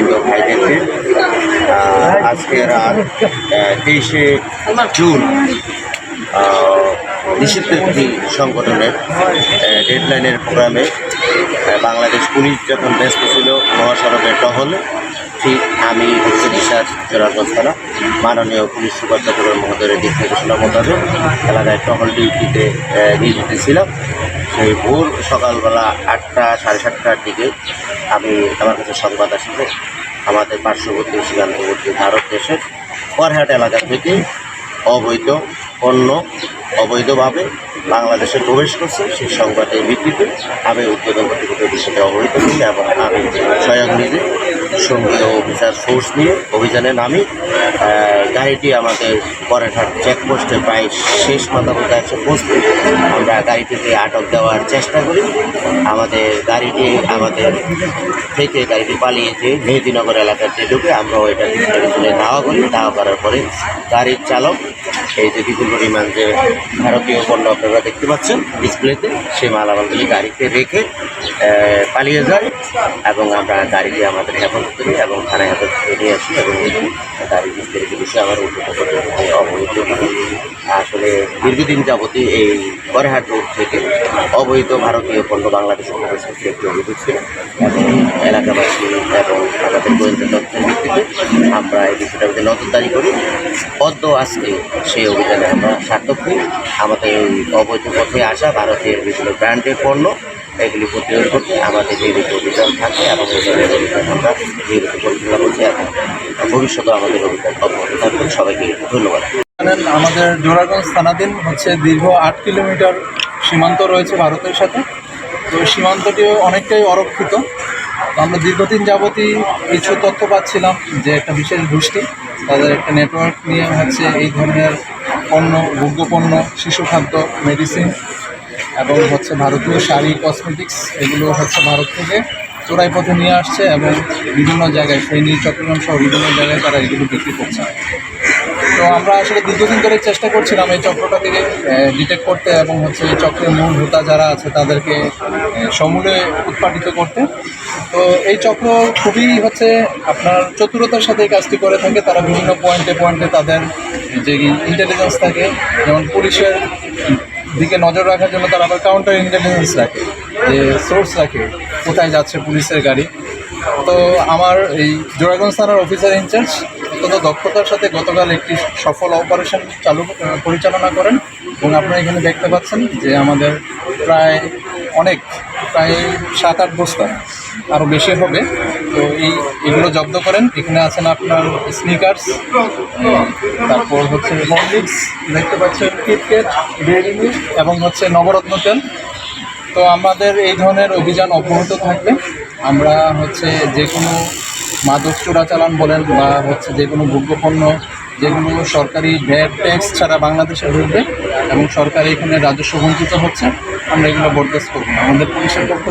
সম্মানিত ভাইদেরকে আজকে রাত 23শে জুন নিষিদ্ধ একটি সংগঠনের ডেডলাইনের প্রোগ্রামে বাংলাদেশ পুলিশ যখন ব্যস্ত ছিল মহাসড়কের টহলে, ঠিক আমি উচ্চ বিশ্বাস জোরারগঞ্জ থানা মাননীয় পুলিশ সুপার চট্টগ্রাম মহোদয়ের দিক নির্দেশনা মোতাবেক এলাকায় টহল ডিউটিতে নিয়োজিত ছিলাম। সেই ভোর সকালবেলা 8টা সাড়ে 7টার দিকে আমার কাছে সংবাদ আসলে আমাদের পার্শ্ববর্তী সীমান্তবর্তী ভারত দেশের বরহাট এলাকা থেকে অবৈধ পণ্য অবৈধভাবে বাংলাদেশে প্রবেশ করছে। সেই সংবাদের ভিত্তিতে আমি উদ্বোধন কর্তৃপক্ষের বিষয়টি অবহিত করি এবং আমি স্বয়ং নিজে সঙ্গীয় অফিসার ফোর্স নিয়ে অভিযানে নামি। গাড়িটি আমাদের বরহাট চেকপোস্টে প্রায় শেষ কথা বলতে একশো পৌঁছতে আমরা গাড়িটিকে আটক দেওয়ার চেষ্টা করি। গাড়িটি পালিয়েছে মেহেদিনগর এলাকাতে ঢুকে আমরা ওইটা তুলে ধাওয়া করি। ধাওয়া করার পরে গাড়ির চালক এই যে বিপুল পরিমাণ যে ভারতীয় পণ্য আপনারা দেখতে পাচ্ছেন ডিসপ্লেতে, সেই মালামালগুলি গাড়িতে রেখে পালিয়ে যায় এবং আমরা গাড়িকে আমাদের হেফাজত করি এবং থানায় হেফাজত নিয়ে আসি এবং গাড়ির বিস্তারিত বিষয়ে আমার অবহিত করি। আসলে দীর্ঘদিন যাবতীয় এই বরহাট রোড থেকে অবৈধ ভারতীয় পণ্য বাংলাদেশে প্রবেশ করতে একটি অভিযোগ ছিল এবং এলাকাবাসী এবং আমাদের গোয়েন্দা তথ্যের ভিত্তিতে আমরা এই বিষয়টার মধ্যে নজরদারি করি। আজকে সেই অভিযানে আমরা সার্থক হই। আমাদের এই অবৈধ পথে আসা ভারতের বিভিন্ন ব্র্যান্ডের পণ্য এগুলি প্রতিরোধ করতে আমাদের নিয়মিত অভিযান থাকে এবং অভিযানের অভিযান আমরা নিয়মিত পরিচালনা করছি এবং ভবিষ্যতেও আমাদের অভিযান অব্যাহত থাকবে। সবাইকে ধন্যবাদ। আমাদের জোরারগঞ্জ থানাধীন দীর্ঘ 8 কিলোমিটার সীমান্ত রয়েছে ভারতের সাথে। তো সীমান্তটিও অনেকটাই অরক্ষিত। তো আমরা দীর্ঘদিন যাবতই কিছু তথ্য পাচ্ছিলাম যে একটা বিশেষ গোষ্ঠী তাদের একটা নেটওয়ার্ক নিয়ে এই ধরনের পণ্য, ভোগ্য পণ্য, শিশু খাদ্য, মেডিসিন এবং ভারতীয় শাড়ি, কসমেটিক্স এগুলো ভারত থেকে চোরাই পথে নিয়ে আসছে এবং বিভিন্ন জায়গায় ফেনী, চট্টগ্রাম সহ বিভিন্ন জায়গায় তারা এগুলো বিক্রি করছে। তো আমরা আসলে দীর্ঘদিন ধরে চেষ্টা করছিলাম এই চক্রটাকে ডিটেক্ট করতে এবং এই চক্রের মূল হোতা যারা আছে তাদেরকে সমূলে উৎপাদিত করতে। তো এই চক্র খুবই আপনার চতুরতার সাথে এই কাজটি করে থাকে। তারা বিভিন্ন পয়েন্টে তাদের যে ইন্টেলিজেন্স থাকে, যেমন পুলিশের দিকে নজর রাখার জন্য তারা আবার কাউন্টার ইন্টেলিজেন্স রাখে, যে সোর্স রাখে কোথায় যাচ্ছে পুলিশের গাড়ি। তো আমার এই জোরারগঞ্জ থানার অফিসার ইনচার্জ অত্যন্ত দক্ষতার সাথে গতকাল একটি সফল অপারেশন পরিচালনা করেন এবং আপনারা এখানে দেখতে পাচ্ছেন যে আমাদের প্রায় 7-8 বস্তা আরও বেশি হবে। তো এগুলো জব্দ করেন। এখানে আছেন আপনার স্নিকার্স, তারপর হরলিক্স দেখতে পাচ্ছেন, কিটক্যাট, ডেইরি মিল্ক এবং নবরত্ন তেল। তো আমাদের এই ধরনের অভিযান অব্যাহত থাকবে। আমরা যে কোনো মাদক চোরাচালান বলেন বা যে কোনো ভোগ্যপণ্য যেগুলো সরকারি ভ্যাট ট্যাক্স ছাড়া বাংলাদেশে ঢুকবে এবং সরকারি এখানে রাজস্ব বঞ্চিত হচ্ছে, আমরা এগুলো বরদাস্ত করব না। আমাদের পুলিশের পক্ষ